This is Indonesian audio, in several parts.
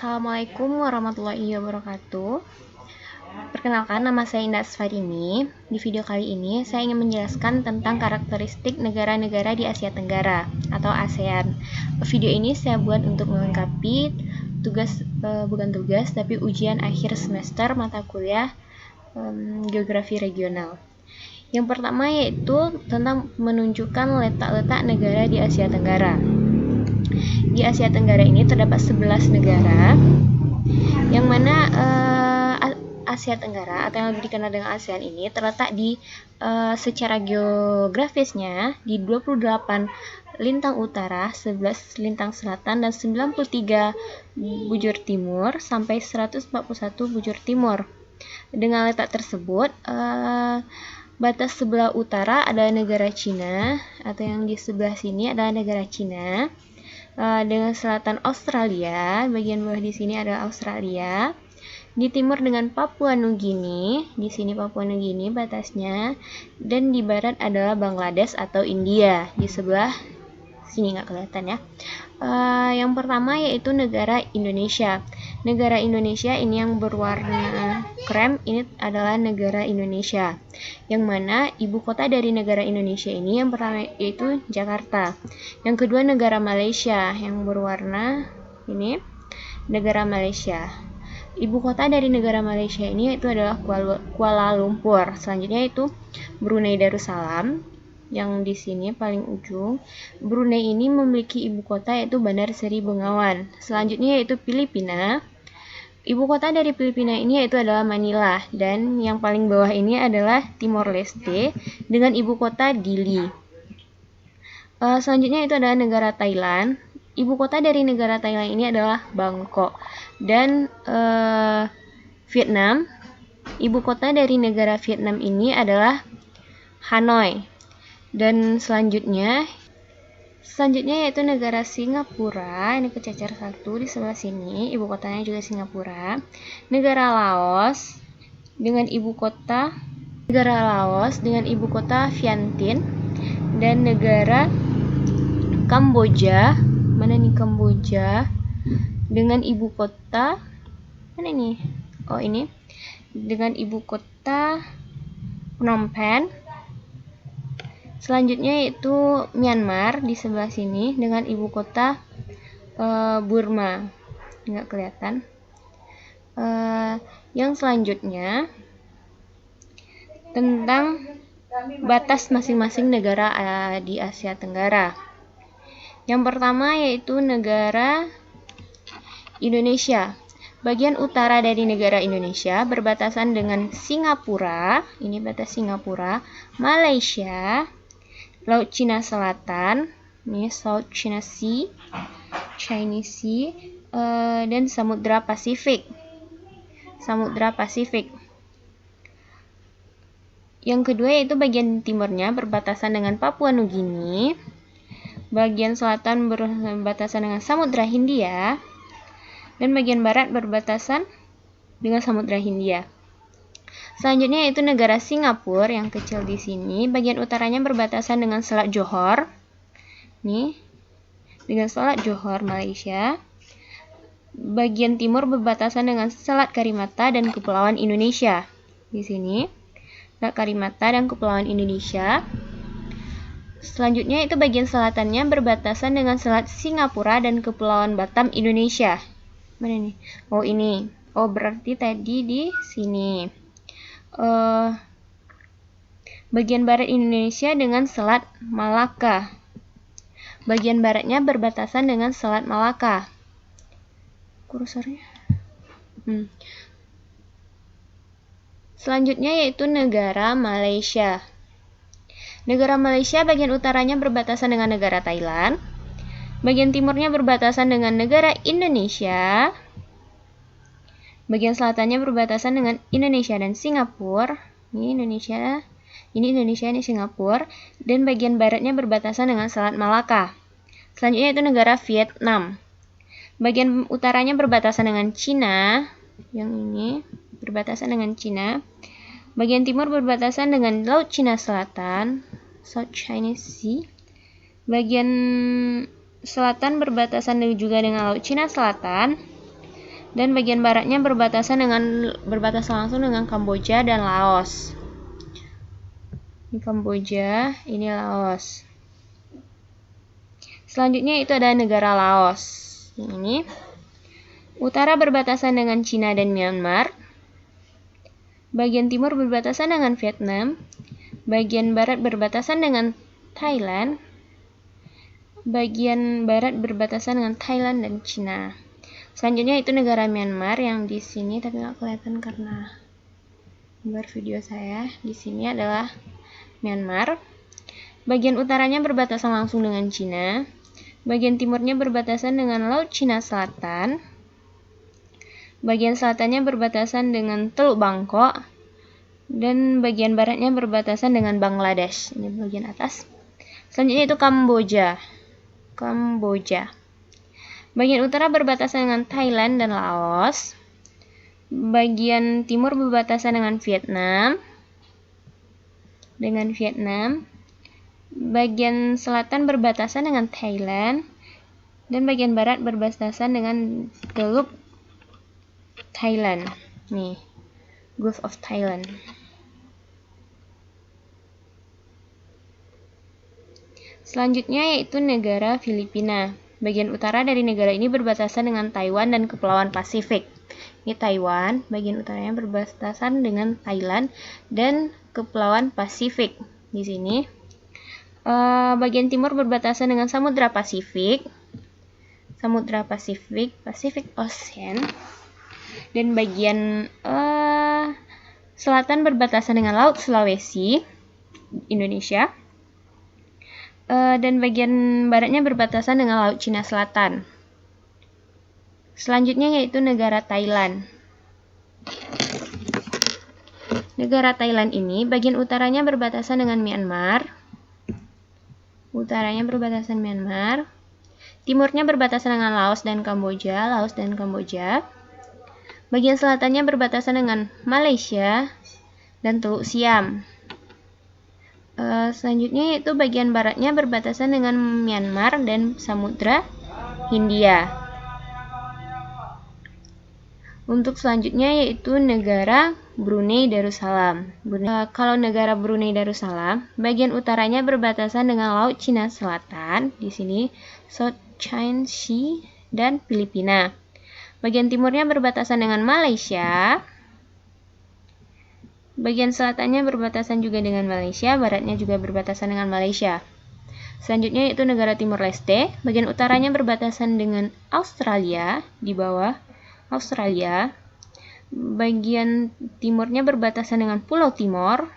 Assalamualaikum warahmatullahi wabarakatuh. Perkenalkan, nama saya Indah Asfarini. Di video kali ini saya ingin menjelaskan tentang karakteristik negara-negara di Asia Tenggara atau ASEAN. Video ini saya buat untuk melengkapi tapi ujian akhir semester mata kuliah geografi regional. Yang pertama yaitu tentang menunjukkan letak-letak negara di Asia Tenggara. Di Asia Tenggara ini terdapat 11 negara, yang mana Asia Tenggara atau yang lebih dikenal dengan ASEAN ini terletak di secara geografisnya di 28 lintang utara, 11 lintang selatan, dan 93 bujur timur sampai 141 bujur timur. Dengan letak tersebut, batas sebelah utara adalah negara Cina, atau yang di sebelah sini adalah negara Cina. Dengan selatan Australia, bagian bawah di sini adalah Australia. Di timur dengan Papua Nugini, di sini Papua Nugini batasnya, dan di barat adalah Bangladesh atau India. Di sebelah sini nggak kelihatan ya. Yang pertama yaitu negara Indonesia. Negara Indonesia ini yang berwarna krem, ini adalah negara Indonesia, yang mana ibu kota dari negara Indonesia ini yang pertama yaitu Jakarta. Yang kedua negara Malaysia, yang berwarna ini negara Malaysia. Ibu kota dari negara Malaysia ini yaitu adalah Kuala Lumpur. Selanjutnya itu Brunei Darussalam, yang di sini paling ujung. Brunei ini memiliki ibu kota yaitu Bandar Seri Begawan. Selanjutnya yaitu Filipina. Ibu kota dari Filipina ini yaitu adalah Manila, dan yang paling bawah ini adalah Timor Leste dengan ibu kota Dili. Selanjutnya itu adalah negara Thailand. Ibu kota dari negara Thailand ini adalah Bangkok. Dan Vietnam, ibu kota dari negara Vietnam ini adalah Hanoi. Dan selanjutnya yaitu negara Singapura, ini kececer satu di sebelah sini, ibu kotanya juga Singapura. Negara Laos dengan ibu kota Vientiane, dan negara Kamboja, mana nih Kamboja, dengan ibu kota mana nih? Oh ini, dengan ibu kota Phnom Penh. Selanjutnya yaitu Myanmar di sebelah sini dengan ibu kota Burma, nggak kelihatan. Yang selanjutnya tentang batas masing-masing negara di Asia Tenggara. Yang pertama yaitu negara Indonesia. Bagian utara dari negara Indonesia berbatasan dengan Singapura, ini batas Singapura, Malaysia, Laut Cina Selatan, ini South China Sea, Chinese Sea, dan Samudra Pasifik. Yang kedua yaitu bagian timurnya berbatasan dengan Papua Nugini, bagian selatan berbatasan dengan Samudra Hindia, dan bagian barat berbatasan dengan Samudra Hindia. Selanjutnya yaitu negara Singapura yang kecil di sini, bagian utaranya berbatasan dengan Selat Johor. Nih, dengan Selat Johor Malaysia. Bagian timur berbatasan dengan Selat Karimata dan Kepulauan Indonesia. Di sini, Selat Karimata dan Kepulauan Indonesia. Selanjutnya itu bagian selatannya berbatasan dengan Selat Singapura dan Kepulauan Batam Indonesia. Mana nih? Oh ini. Oh berarti tadi di sini. Bagian barat Indonesia dengan Selat Malaka. Bagian baratnya berbatasan dengan Selat Malaka. Kursornya. Selanjutnya yaitu negara Malaysia. Negara Malaysia bagian utaranya berbatasan dengan negara Thailand. Bagian timurnya berbatasan dengan negara Indonesia. Bagian selatannya berbatasan dengan Indonesia dan Singapura. Ini Indonesia, ini Singapura. Dan bagian baratnya berbatasan dengan Selat Malaka. Selanjutnya itu negara Vietnam. Bagian utaranya berbatasan dengan Cina. Yang ini berbatasan dengan Cina. Bagian timur berbatasan dengan Laut Cina Selatan, South China Sea. Bagian selatan berbatasan juga dengan Laut Cina Selatan. Dan bagian baratnya berbatasan langsung dengan Kamboja dan Laos. Ini Kamboja, ini Laos. Selanjutnya itu ada negara Laos. Ini utara berbatasan dengan Cina dan Myanmar. Bagian timur berbatasan dengan Vietnam. Bagian barat berbatasan dengan Thailand. Bagian barat berbatasan dengan Thailand dan Cina. Selanjutnya itu negara Myanmar yang di sini tapi nggak kelihatan karena gambar video saya. Di sini adalah Myanmar. Bagian utaranya berbatasan langsung dengan Cina. Bagian timurnya berbatasan dengan Laut Cina Selatan. Bagian selatannya berbatasan dengan Teluk Bangkok. Dan bagian baratnya berbatasan dengan Bangladesh. Ini bagian atas. Selanjutnya itu Kamboja. Bagian utara berbatasan dengan Thailand dan Laos. Bagian timur berbatasan dengan Vietnam. Bagian selatan berbatasan dengan Thailand. Dan bagian barat berbatasan dengan Teluk Thailand. Nih, Gulf of Thailand. Selanjutnya yaitu negara Filipina. Bagian utara dari negara ini berbatasan dengan Taiwan dan Kepulauan Pasifik. Ini Taiwan, bagian utaranya berbatasan dengan Thailand dan Kepulauan Pasifik. Di sini, bagian timur berbatasan dengan Samudra Pasifik, Pacific Ocean, dan bagian selatan berbatasan dengan Laut Sulawesi, Indonesia. Dan bagian baratnya berbatasan dengan Laut Cina Selatan. Selanjutnya yaitu negara Thailand. Negara Thailand ini bagian utaranya berbatasan dengan Myanmar. Timurnya berbatasan dengan Laos dan Kamboja. Bagian selatannya berbatasan dengan Malaysia dan Teluk Siam. Selanjutnya yaitu bagian baratnya berbatasan dengan Myanmar dan Samudra Hindia. Untuk selanjutnya yaitu negara Brunei Darussalam. Kalau negara Brunei Darussalam, bagian utaranya berbatasan dengan Laut Cina Selatan, di sini South China Sea dan Filipina. Bagian timurnya berbatasan dengan Malaysia. Bagian selatannya berbatasan juga dengan Malaysia, baratnya juga berbatasan dengan Malaysia. Selanjutnya yaitu negara Timor Leste, bagian utaranya berbatasan dengan Australia, di bawah Australia. Bagian timurnya berbatasan dengan Pulau Timor.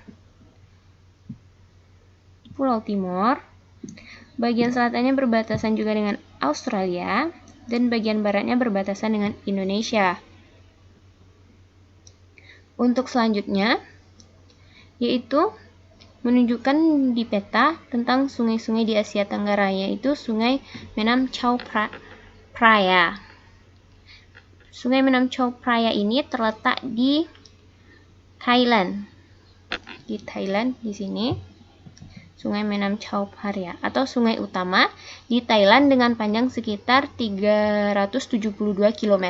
Bagian selatannya berbatasan juga dengan Australia, dan bagian baratnya berbatasan dengan Indonesia. Untuk selanjutnya, yaitu menunjukkan di peta tentang sungai-sungai di Asia Tenggara, yaitu Sungai Menam Chao Phraya. Sungai Menam Chao Phraya ini terletak di Thailand. Di sini, Sungai Menam Chao Phraya atau sungai utama di Thailand dengan panjang sekitar 372 km.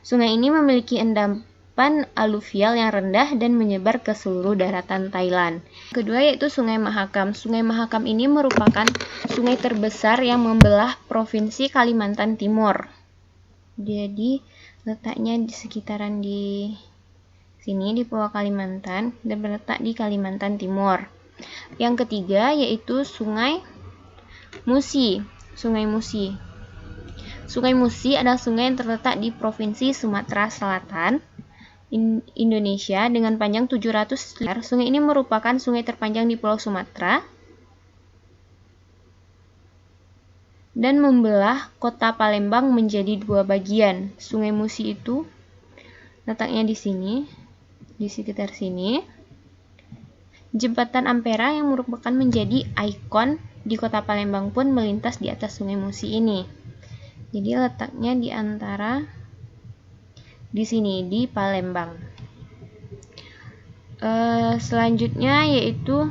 Sungai ini memiliki endapan aluvial yang rendah dan menyebar ke seluruh daratan Thailand. Kedua yaitu Sungai Mahakam. Sungai Mahakam ini merupakan sungai terbesar yang membelah Provinsi Kalimantan Timur. Jadi letaknya di sekitaran di sini di Pulau Kalimantan dan berletak di Kalimantan Timur. Yang ketiga yaitu Sungai Musi. Sungai Musi adalah sungai yang terletak di Provinsi Sumatera Selatan, Indonesia dengan panjang 700 km. Sungai ini merupakan sungai terpanjang di Pulau Sumatera dan membelah kota Palembang menjadi dua bagian. Sungai Musi itu letaknya di sini, di sekitar sini. Jembatan Ampera yang merupakan menjadi ikon di kota Palembang pun melintas di atas Sungai Musi ini. Jadi letaknya di antara di sini di Palembang. Selanjutnya yaitu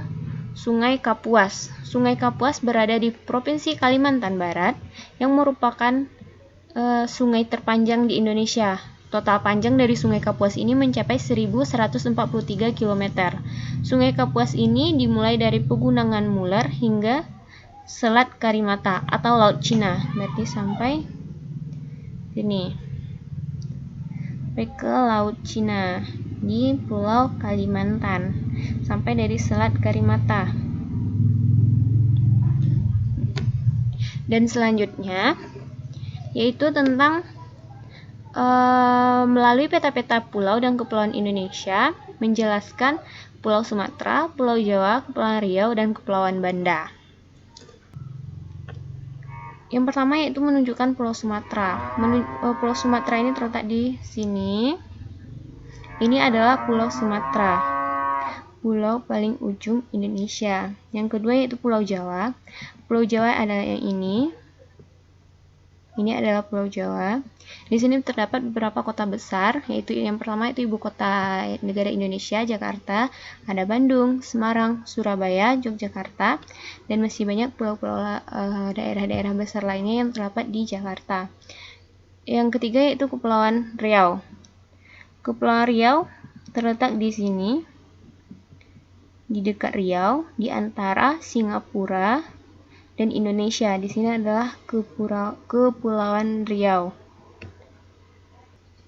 Sungai Kapuas. Sungai Kapuas berada di Provinsi Kalimantan Barat yang merupakan sungai terpanjang di Indonesia. Total panjang dari Sungai Kapuas ini mencapai 1143 km. Sungai Kapuas ini dimulai dari Pegunungan Muler hingga Selat Karimata atau Laut Cina. Berarti sampai sini. Sampai ke Laut Cina di Pulau Kalimantan. Sampai dari Selat Karimata. Dan selanjutnya yaitu tentang melalui peta-peta pulau dan kepulauan Indonesia, menjelaskan Pulau Sumatera, Pulau Jawa, Kepulauan Riau, dan Kepulauan Banda. Yang pertama yaitu menunjukkan Pulau Sumatera. Pulau Sumatera ini terletak di sini. Ini adalah Pulau Sumatera, pulau paling ujung Indonesia. Yang kedua yaitu Pulau Jawa. Pulau Jawa adalah yang ini. Ini adalah Pulau Jawa. Di sini terdapat beberapa kota besar, yaitu yang pertama itu ibu kota negara Indonesia, Jakarta, ada Bandung, Semarang, Surabaya, Yogyakarta, dan masih banyak pulau-pulau daerah-daerah besar lainnya yang terdapat di Jakarta. Yang ketiga yaitu Kepulauan Riau. Kepulauan Riau terletak di sini, di dekat Riau, di antara Singapura dan Indonesia. Di sini adalah Kepulauan Riau.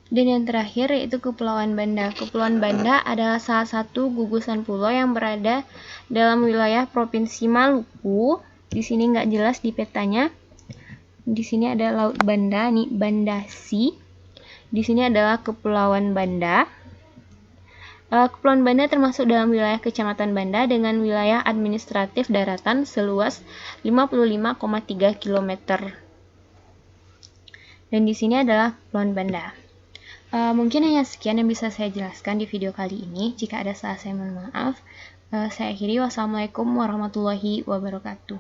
Dan yang terakhir yaitu Kepulauan Banda. Kepulauan Banda adalah salah satu gugusan pulau yang berada dalam wilayah Provinsi Maluku. Di sini nggak jelas di petanya. Di sini ada Laut Banda, nih Banda Sea. Di sini adalah Kepulauan Banda. Kepulauan Banda termasuk dalam wilayah Kecamatan Banda dengan wilayah administratif daratan seluas 55,3 km. Dan di sini adalah Kepulauan Banda. Mungkin hanya sekian yang bisa saya jelaskan di video kali ini. Jika ada salah saya mohon maaf. Saya akhiri. Wassalamualaikum warahmatullahi wabarakatuh.